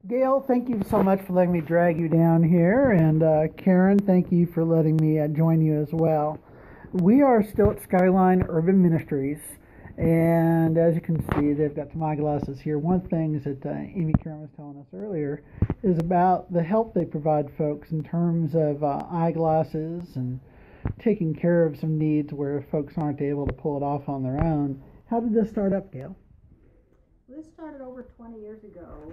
Gail, thank you so much for letting me drag you down here, and Karen, thank you for letting me join you as well. We are still at Skyline Urban Ministries, and as you can see, they've got some eyeglasses here. One of the things that Amy Karen was telling us earlier is about the help they provide folks in terms of eyeglasses and taking care of some needs where folks aren't able to pull it off on their own. How did this start up, Gail? This started over 20 years ago.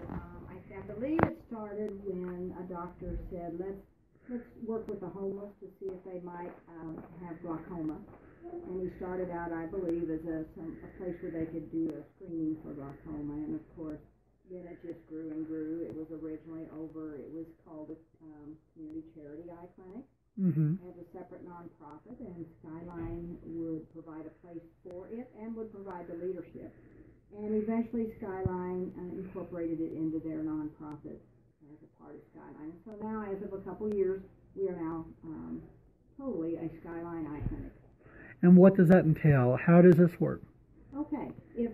I believe it started when a doctor said, let's work with the homeless to see if they might have glaucoma. And he started out, I believe, as a place where they could do a screening for glaucoma. And of course, then it just grew and grew. It was originally it was called a community charity eye clinic. Mm-hmm. As a separate nonprofit, and Skyline would provide a place for it and would provide the leadership. And eventually Skyline incorporated it into their nonprofit as a part of Skyline. So now, as of a couple of years, we are now totally a Skyline eye clinic. And what does that entail? How does this work? Okay. If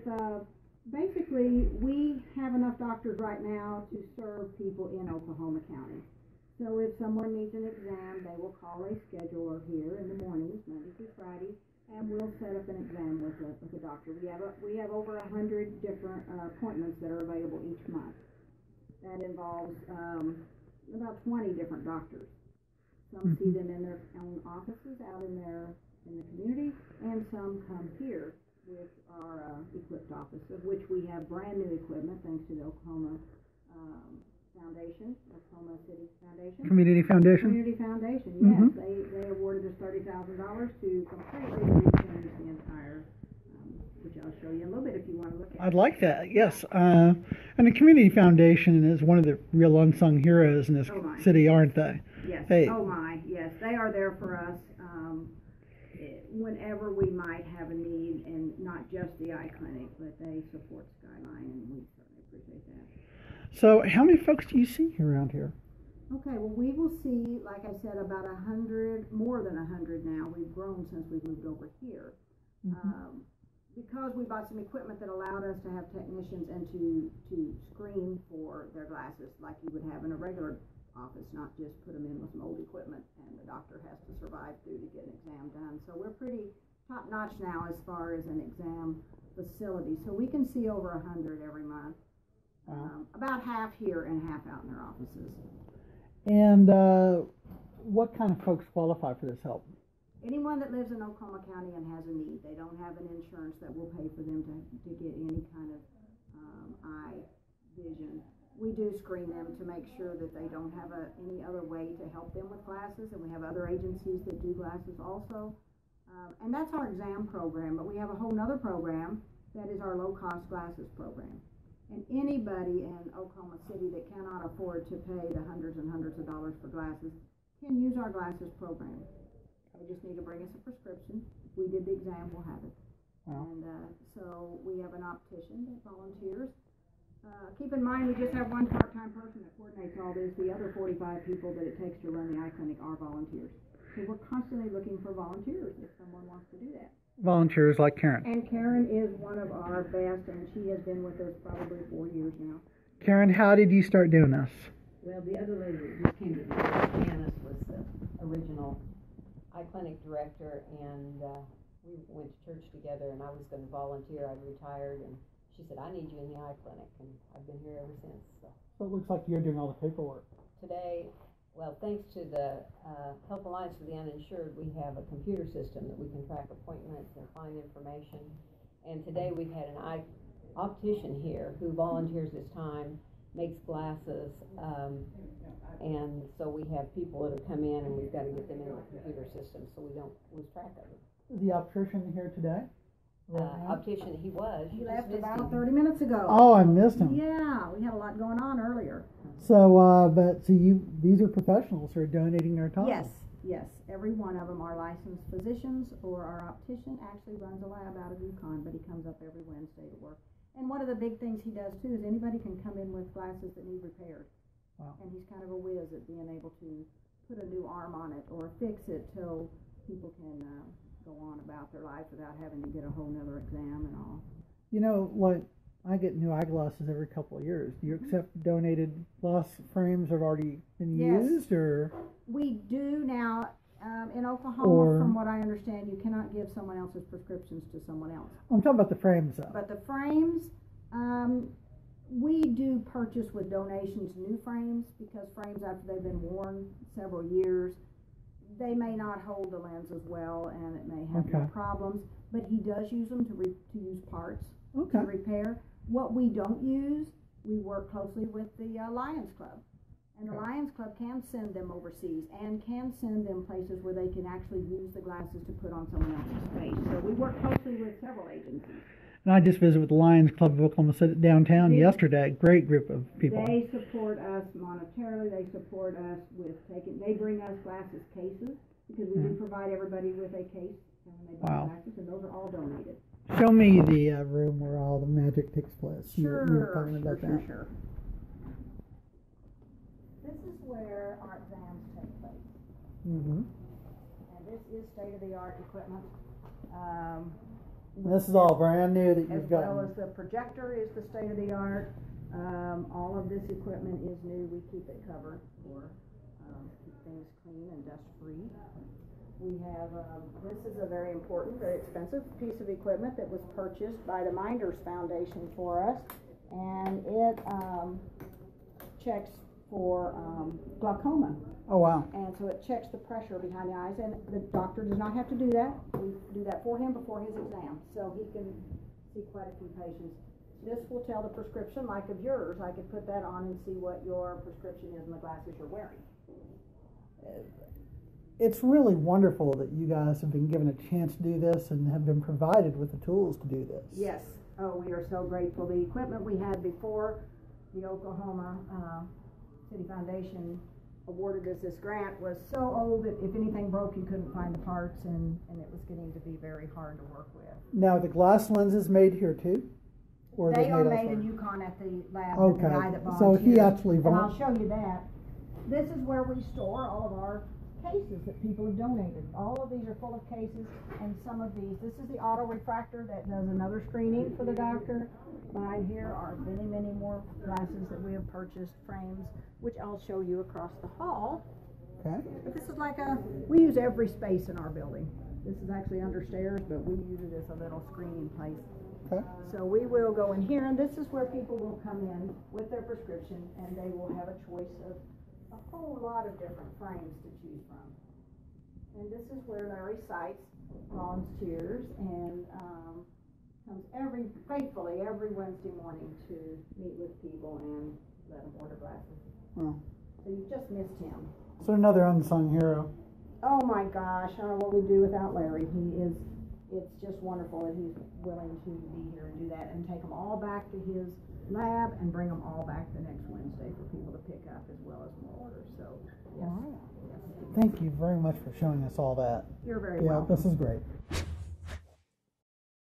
basically we have enough doctors right now to serve people in Oklahoma County. So if someone needs an exam, they will call a scheduler here in the mornings, Monday through Friday, and we'll set up an exam with a doctor. We have over 100 different appointments that are available each month. That involves about 20 different doctors. Some see them in their own offices out in the community, and some come here with our equipped office, of which we have brand new equipment thanks to the Oklahoma Foundation, Oklahoma City Foundation. Community Foundation? Community Foundation, yes. They awarded us $30,000 to completely rechange the entire, which I'll show you in a little bit if you want to look at it. I'd like that, yes. And the Community Foundation is one of the real unsung heroes in this city, aren't they? Yes. Hey. Oh my, yes. They are there for us whenever we might have a need, and not just the eye clinic, but they support Skyline, and we certainly appreciate that. So how many folks do you see around here? Okay, well, we will see, like I said, about 100, more than 100 now. We've grown since we've moved over here. Mm-hmm. Because we bought some equipment that allowed us to have technicians and to screen for their glasses like you would have in a regular office, not just put them in with some old equipment and the doctor has to survive through to get an exam done. So we're pretty top-notch now as far as an exam facility. So we can see over 100 every month. About half here and half out in their offices. And what kind of folks qualify for this help? Anyone that lives in Oklahoma County and has a need. They don't have an insurance that will pay for them to get any kind of eye vision. We do screen them to make sure that they don't have any other way to help them with glasses, and we have other agencies that do glasses also. And that's our exam program, but we have a whole nother program that is our low-cost glasses program. And anybody in Oklahoma City that cannot afford to pay the hundreds and hundreds of dollars for glasses can use our glasses program. They just need to bring us a prescription. If we did the exam, we'll have it. Wow. And so we have an optician that volunteers. Keep in mind, we just have one part-time person that coordinates all this. The other 45 people that it takes to run the eye clinic are volunteers. So we're constantly looking for volunteers if someone wants to do that. Volunteers like Karen. And Karen is one of our best, and she has been with us probably 4 years now. Karen, how did you start doing this? Well, the other lady that just came to me, Janice, was the original eye clinic director, and we went to church together, and I was going to volunteer. I'd retired, and she said, I need you in the eye clinic, and I've been here ever since. So it looks like you're doing all the paperwork. Today, well, thanks to the Health Alliance for the Uninsured, we have a computer system that we can track appointments and find information. And today we had an eye optician here who volunteers his time, makes glasses, and so we have people that have come in, and we've got to get them in the computer system so we don't lose track of them. Is the optician here today? Optician, he was. He left about 30 minutes ago. Oh, I missed him. Yeah, we had a lot going on earlier. So, these are professionals who are donating their time. Yes. Every one of them are licensed physicians, or our optician actually runs a lab out of Yukon, but he comes up every Wednesday to work. And one of the big things he does too is anybody can come in with glasses that need repaired. Wow. And he's kind of a whiz at being able to put a new arm on it or fix it till people can go on about their life without having to get a whole nother exam and all. You know, like I get new eyeglasses every couple of years. Do you accept donated glass frames that have already been used, or? We do now. In Oklahoma, from what I understand, you cannot give someone else's prescriptions to someone else. I'm talking about the frames, though. But the frames, we do purchase with donations new frames, because frames, after they've been worn several years, they may not hold the lens as well, and it may have more problems. But he does use them to use parts to repair. What we don't use, we work closely with the Lions Club. And the Lions Club can send them overseas and can send them places where they can actually use the glasses to put on someone else's face. So we work closely with several agencies. And I just visited with the Lions Club of Oklahoma City downtown yesterday. Great group of people. They support us monetarily. They support us with they bring us glasses cases, because we do provide everybody with a case when they buy glasses, and those are all donated. Show me the room where all the magic takes place. Sure, you were talking about that. Sure. This is where our exams take place. And this is state-of-the-art equipment. This is all brand new that you've got. As well as the projector is the state-of-the-art. All of this equipment is new. We keep it covered for keep things clean and dust-free. We have, this is a very important, very expensive piece of equipment that was purchased by the Minders Foundation for us. And it checks for glaucoma. Oh, wow. And so it checks the pressure behind the eyes, and the doctor does not have to do that. We do that for him before his exam, so he can see quite a few patients. This will tell the prescription, like of yours. I could put that on and see what your prescription is and the glasses you're wearing. It's really wonderful that you guys have been given a chance to do this and have been provided with the tools to do this. Yes. Oh, we are so grateful. The equipment we had before the Oklahoma City Foundation awarded us this grant was so old that if anything broke, you couldn't find the parts, and it was getting to be very hard to work with. Now, the glass lenses made here too? Or they are made in Yukon at the lab. Okay. The guy that So he actually and I'll show you that. This is where we store all of our cases that people have donated. All of these are full of cases, and some of these, this is the auto refractor that does another screening for the doctor. Behind here are many, many more glasses that we have purchased, frames, which I'll show you across the hall. Okay. But this is like we use every space in our building. This is actually under stairs, but we use it as a little screening place. Okay. So we will go in here, and this is where people will come in with their prescription, and they will have a choice of a whole lot of different frames to choose from. And this is where Larry Seitz volunteers and comes faithfully every Wednesday morning to meet with people and let them order glasses. Oh. So you just missed him. So another unsung hero. Oh my gosh, I don't know what we'd do without Larry. It's just wonderful that he's willing to be here and do that, and take them all back to his lab and bring them all back the next Wednesday for people to pick up, as well as more orders. So, yes. All right. Thank you very much for showing us all that. You're very welcome. Yeah, this is great.